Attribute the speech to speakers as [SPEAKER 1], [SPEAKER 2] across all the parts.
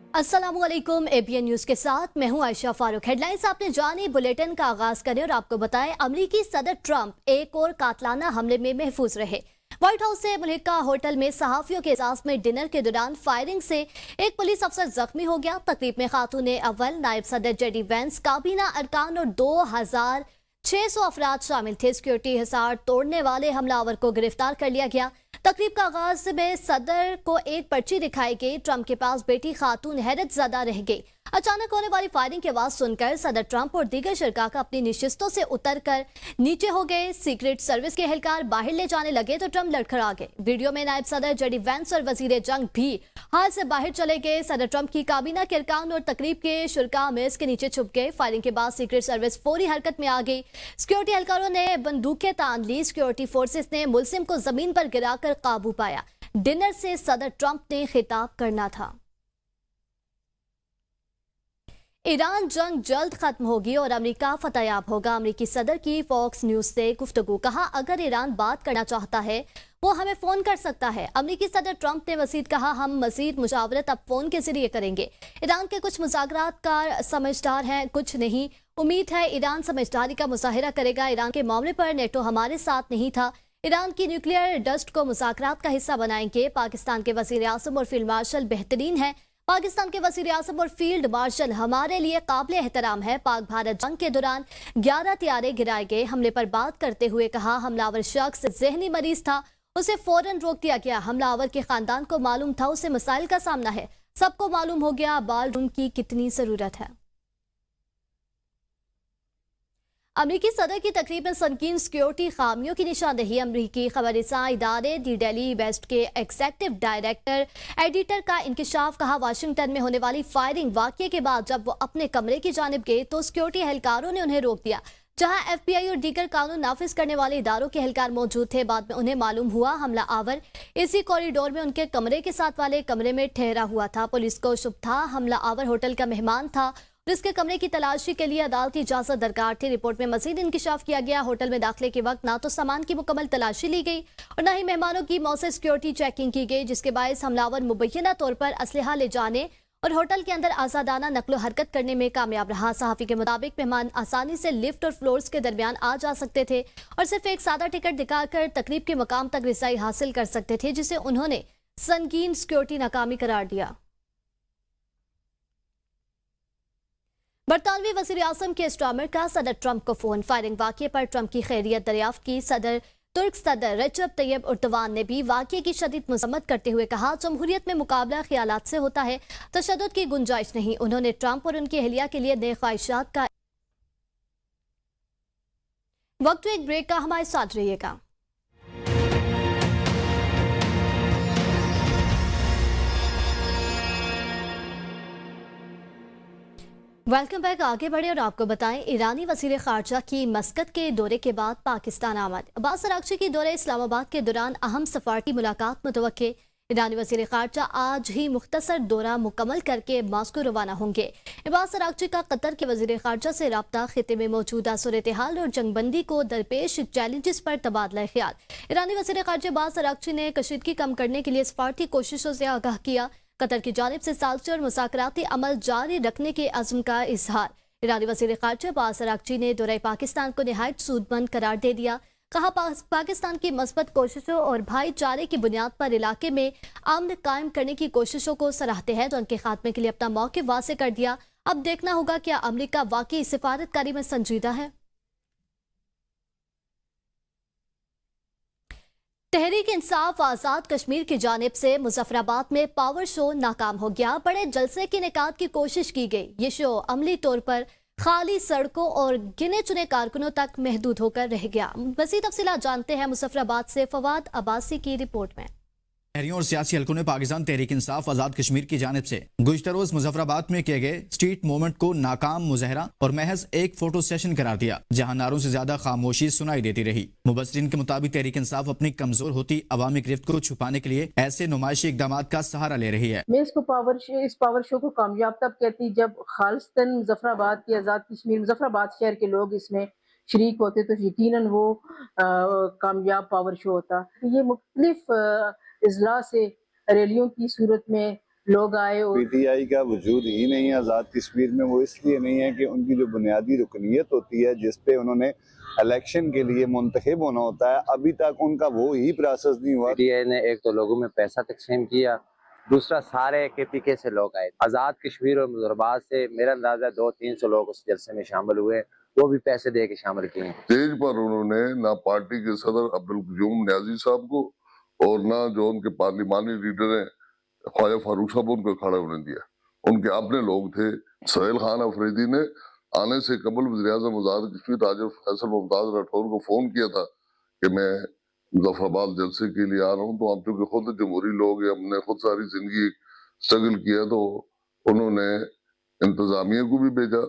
[SPEAKER 1] अस्सलामुअलैकुम ABN news के साथ मैं हूं आयशा फारूक। हेडलाइंस आपने जानी, बुलेटिन का आगाज करें और आपको बताएं अमरीकी सदर ट्रंप एक और कातलाना हमले में महफूज रहे। व्हाइट हाउस से मुल्का होटल में सहाफियों के एजाज में डिनर के दौरान फायरिंग से एक पुलिस अफसर जख्मी हो गया। तकरीब में खातून अव्वल, नायब सदर जेडी वेंस, काबीना अरकान और 2600 अफराद शामिल थे। सिक्योरिटी हिसार तोड़ने वाले हमलावर को गिरफ्तार कर लिया गया। तकरीब का आगाज में सदर को एक पर्ची दिखाई गई। ट्रंप के पास बेटी खातून हैरत ज़दा रह गई। अचानक होने वाली फायरिंग की आवाज सुनकर सदर ट्रंप और दीगर शरका अपनी निशिस्तों से उतरकर नीचे हो गए। सीक्रेट सर्विस के एहलकार बाहर ले जाने लगे तो ट्रंप लड़खड़ा गए। वीडियो में नायब सदर जेडी वेंस और वजीर जंग भी हाल से बाहर चले गए। सदर ट्रंप की काबीना के अरकान और तकरीब के शुरका मेज के नीचे छुप गए। फायरिंग के बाद सीक्रेट सर्विस फौरी हरकत में आ गई। सिक्योरिटी एहलकारों ने बंदूकें तान ली। सिक्योरिटी फोर्सेस ने मुलजिम को जमीन पर गिराकर काबू पाया। डिनर से सदर ट्रंप ने खिताब करना था। ईरान जंग जल्द खत्म होगी और अमेरिका फतेहयाब होगा। अमेरिकी सदर की फॉक्स न्यूज से गुफ्तगू। कहा, अगर ईरान बात करना चाहता है वो हमें फोन कर सकता है। अमेरिकी सदर ट्रंप ने मजीद कहा, हम मजीद मुशावरत अब फोन के जरिए करेंगे। ईरान के कुछ मुज़ाकरातकार समझदार हैं, कुछ नहीं। उम्मीद है ईरान समझदारी का मुजाहिरा करेगा। ईरान के मामले पर नेटो हमारे साथ नहीं था। ईरान की न्यूक्लियर डस्ट को मुज़ाकरात का हिस्सा बनाएंगे। पाकिस्तान के वज़ीर आज़म और फील्ड मार्शल बेहतरीन हैं। पाकिस्तान के वज़ीर आज़म और फील्ड मार्शल हमारे लिए काबिल एहतराम है। पाक भारत जंग के दौरान 11 तैयारे गिराए गए। हमले पर बात करते हुए कहा, हमलावर शख्स जहनी मरीज था, उसे फौरन रोक दिया गया। हमलावर के खानदान को मालूम था उसे मसाइल का सामना है। सबको मालूम हो गया बाल रूम की कितनी जरूरत है। अमरीकी सदर की तकरीब में संगीन सिक्योरिटी खामियों की निशानदेही। अमरीकी खबरसां इदारे दी डेली वेस्ट के एग्जेक्टिव डायरेक्टर एडिटर का इंकशाफ। कहा, वाशिंगटन में होने वाली फायरिंग वाकये के बाद जब वो अपने कमरे की जानिब गए तो सिक्योरिटी एहलकारों ने उन्हें रोक दिया, जहां FBI और दीगर कानून नाफिज करने वाले इदारों के एहलकार मौजूद थे। बाद में उन्हें मालूम हुआ हमला आवर इसी कॉरिडोर में उनके कमरे के साथ वाले कमरे में ठहरा हुआ था। पुलिस को शुभ था हमला आवर होटल का मेहमान था, जिसके कमरे की तलाशी के लिए अदालती इजाजत दरकार थी। रिपोर्ट में मजीद इंकशाफ किया गया, होटल में दाखिले के वक्त ना तो सामान की मुकम्मल तलाशी ली गई और न ही मेहमानों की मौसे सिक्योरिटी चेकिंग की गई, जिसके बायस हमलावर मुबैना तौर पर असलहा ले जाने और होटल के अंदर आजादाना नकलो हरकत करने में कामयाब रहा। सहाफी के मुताबिक मेहमान आसानी से लिफ्ट और फ्लोर्स के दरमियान आ जा सकते थे और सिर्फ एक सादा टिकट दिखाकर तकरीब के मकाम तक रिसाई हासिल कर सकते थे, जिसे उन्होंने संगीन सिक्योरिटी नाकामी करार दिया। बरतानवी वज़ीर आज़म के स्टामर का सदर ट्रंप को फोन। फायरिंग वाक़ये पर ट्रंप की खैरियत दरियाफ्त की। तुर्क सदर रजब तैयब उर्दवान ने भी वाक़ये की शदीद मज़म्मत करते हुए कहा, जमहूरियत में मुकाबला ख्यालात से होता है, तशद्दुद की गुंजाइश नहीं। उन्होंने ट्रंप और उनकी अहलिया के लिए नए ख्वाहिशात का वक्त। एक ब्रेक का, हमारे साथ रहिएगा। Welcome back. आगे बढ़े और आपको बताएं, ईरानी वज़ीर ख़ारजा की मस्कत के दौरे के बाद पाकिस्तान आमद। अब्बास अराग़ची की दौरे इस्लामाबाद के दौरान अहम सफ़ारती मुलाकात मुतवक्के। ईरानी वज़ीर ख़ारजा आज ही मुख्तसर दौरा मुकम्मल करके मॉस्को रवाना होंगे। अब्बास अराग़ची का कतर के वज़ीर ख़ारजा से रब्ता, खिते में मौजूदा सूरत हाल और जंगबंदी को दरपेश चैलेंजेस पर तबादला ख्याल। ईरानी वज़ीर ख़ारजा अब्बास अराग़ची ने कशीदगी कम करने के लिए सफ़ारती कोशिशों से आगाह किया। कतर की जानिब से सालसी और मुज़ाकराती अमल जारी रखने के अज़्म का इजहार। ईरानी वज़ीर ख़ारजा अब्बास अराग़ची ने दौरे पाकिस्तान को निहायत सूदमंद करार दे दिया। कहा, पाकिस्तान की मस्बत कोशिशों और भाईचारे की बुनियाद पर इलाके में अमन कायम करने की कोशिशों को सराहते हैं तो उनके खात्मे के लिए अपना मौक़िफ़ वाज़ेह कर दिया। अब देखना होगा क्या अमरीका वाकई सिफारतकारी में संजीदा है। तहरीक इंसाफ आज़ाद कश्मीर की जानिब से मुजफ्फराबाद में पावर शो नाकाम हो गया। बड़े जलसे की इनेकाद की कोशिश की गई। ये शो अमली तौर पर खाली सड़कों और गिने चुने कारकुनों तक महदूद होकर रह गया। मज़ीद तफसीलात जानते हैं मुजफ्फराबाद से फवाद अब्बासी की रिपोर्ट में।
[SPEAKER 2] शहरियों और सियासी हलकों ने पाकिस्तान तहरीक इंसाफ आज़ाद कश्मीर की जानिब से गुज़श्ता रोज मुजफ्फराबाद में किए गए स्ट्रीट मूवमेंट को नाकाम मुज़ाहरा और महज एक फोटो सेशन करार दिया, जहां नारों से ज्यादा खामोशी सुनाई देती रही। मुबस्सिरीन के मुताबिक तहरीक इंसाफ अपनी कमजोर होती अवामी गिरफ्त को छुपाने के लिए ऐसे नुमाइशी इकदाम का सहारा ले रही है।
[SPEAKER 3] मैं इस पावर शो को कामयाब तब कहती जब खालिस्तान मुजफ्फराबाद की आज़ाद कश्मीर मुजफ्फराबाद शहर के लोग इसमें शरीक होते तो यकीनन वो कामयाब पावर शो होता। ये मुख्तलिफ इजला से रैलियों की सूरत में लोग आए और
[SPEAKER 4] PTI का वजूद ही नहीं है आज़ाद कश्मीर में। वो इसलिए नहीं है कि उनकी जो बुनियादी रुकनीत होती है जिस पे उन्होंने इलेक्शन के लिए मुंतखब होना होता है, अभी तक उनका वो ही प्रोसेस नहीं हुआ।
[SPEAKER 5] PTI ने एक तो लोगों में पैसा तकसीम किया, दूसरा सारे KPK से लोग आए। आज़ाद कश्मीर और मुजफ्फराबाद से मेरा अंदाजा 200-300 लोग उस जलसे में शामिल हुए, वो भी पैसे दे के शामिल किए हैं।
[SPEAKER 6] स्टेज पर उन्होंने ना पार्टी के सदर अब्दुल कयूम न्याजी साहब को और ना जो उनके पार्लिमानी लीडर हैं ख्वाजा फारूक साहब उनको खड़ा होने दिया। उनके अपने लोग थे। सोहेल खान अफरीदी ने आने से कबल वज़ीर-ए-आज़म आज़ाद कश्मीर ताजर फैसल मुमताज राठौर को फोन किया था कि मैं मुजफ्फराबाद जलसे के लिए आ रहा हूँ। तो हम चूंकि खुद जमहूरी लोग हैं, हमने खुद सारी जिंदगी स्ट्रगल किया, तो उन्होंने इंतजामिया को भी भेजा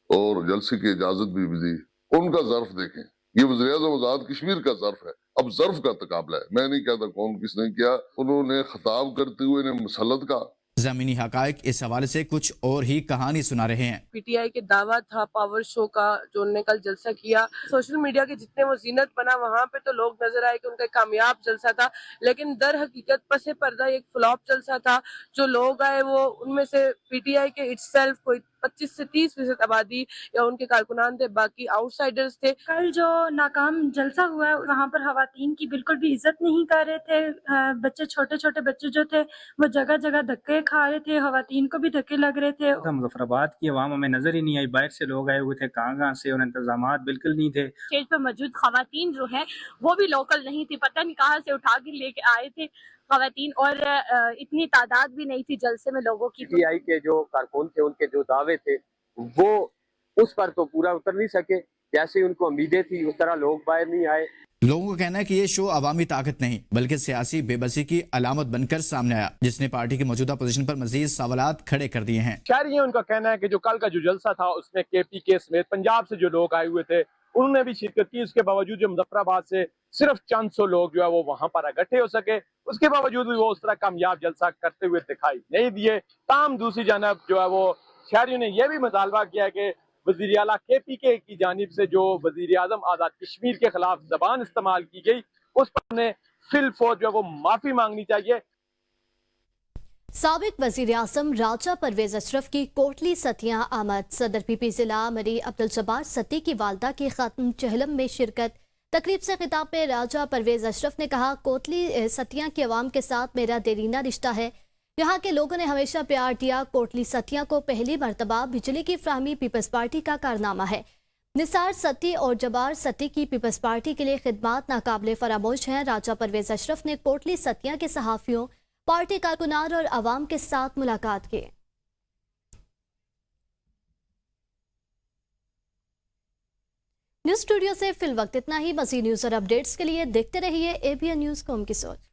[SPEAKER 6] और जलसे की इजाजत भी दी। उनका ज़र्फ देखें, ये वज़ीर-ए-आज़म आज़ाद कश्मीर का ज़र्फ है। अब ज़र्फ का तकाबला है, मैं नहीं कहता कौन किसने किया। उन्होंने खिताब करते हुए ने मसलत का
[SPEAKER 2] जमीनी हकायक इस हवाले से कुछ और ही कहानी सुना रहे हैं।
[SPEAKER 7] PTI के दावा था पावर शो का जो उन्होंने कल जलसा किया। सोशल मीडिया के जितने वो जीनत बना वहाँ पे तो लोग नजर आए कि उनका एक कामयाब जलसा था, लेकिन दर हकीकत पसे पर्दा एक फ्लॉप जलसा था। जो लोग आए वो उनमें से PTI के इटसेल्फ कोई 25 से 30% आबादी या उनके कारकुनान थे, बाकी आउटसाइडर्स थे।
[SPEAKER 8] कल जो नाकाम जलसा हुआ है वहाँ पर खवातीन की बिल्कुल भी इज्जत नहीं कर रहे थे। बच्चे, छोटे छोटे बच्चे जो थे वो जगह जगह धक्के खा रहे थे, खवातीन को भी धक्के लग रहे थे।
[SPEAKER 9] मुजफ्फराबाद की अवाम हमें नजर ही नहीं आई, बाहर से लोग आए हुए थे, कहाँ से, और इंतजामात बिल्कुल नहीं थे।
[SPEAKER 10] स्टेज पर मौजूद खवातीन जो है वो भी लोकल नहीं थी, पता नहीं कहाँ से उठा के लेके आए थे खवातीन, और इतनी तादाद भी नहीं थी जलसे में लोगों की।
[SPEAKER 5] PTI के जो कारकुन थे, उनके जो दावे थे वो उस पर तो पूरा उतर नहीं सके। जैसे उनको उम्मीदें थी उस तरह लोग बाहर नहीं आए।
[SPEAKER 2] लोगों का कहना है कि ये शो अवामी ताकत नहीं बल्कि सियासी बेबसी की अलामत बनकर सामने आया, जिसने पार्टी की मौजूदा पोजीशन पर मजीद सवालात खड़े कर दिए हैं।
[SPEAKER 11] शहरी उनका कहना है कि जो कल का जो जलसा था उसमें KPK समेत पंजाब से जो लोग आए हुए थे उन्होंने भी शिरकत की। उसके बावजूद जो मुजफ्फराबाद से सिर्फ चंद सौ लोग जो है वो वहां पर इकट्ठे हो सके, उसके बावजूद भी वो उस तरह कामयाब जलसा करते हुए दिखाई नहीं दिए। ताम दूसरी जानब जो है वो शहरियों ने यह भी मुतालबा किया है कि वज़ीर आला KPK की जानिब से जो वज़ीर आज़म आज़ाद कश्मीर के खिलाफ जबान इस्तेमाल की गई उस पर उन्हें फिल फौज जो है वो माफी मांगनी चाहिए।
[SPEAKER 1] साबिक वजीर आज़म राजा परवेज अशरफ की कोटली सतियां आमद। सदर PP जिला मरी अब्दुल जब्बार सती की वालदा की खत्म चहलम में शिरकत। तकरीब से खिताब में राजा परवेज अशरफ ने कहा, कोटली सतियां के अवाम के साथ मेरा देरीना रिश्ता है। यहाँ के लोगों ने हमेशा प्यार दिया। कोटली सतियां को पहली मरतबा बिजली की फ्राहमी पीपल्स पार्टी का कारनामा है। निसार सती और जबार सती की पीपल्स पार्टी के लिए खिदमात नाकाबिले फरामोश हैं। राजा परवेज अशरफ ने कोटली सतियां के सहाफ़ियों, पार्टी कारकुनान और अवाम के साथ मुलाकात की। न्यूज़ स्टूडियो से फिल वक्त इतना ही। मज़ीद न्यूज़ और अपडेट्स के लिए देखते रहिए ABN न्यूज़ कॉम की सोच।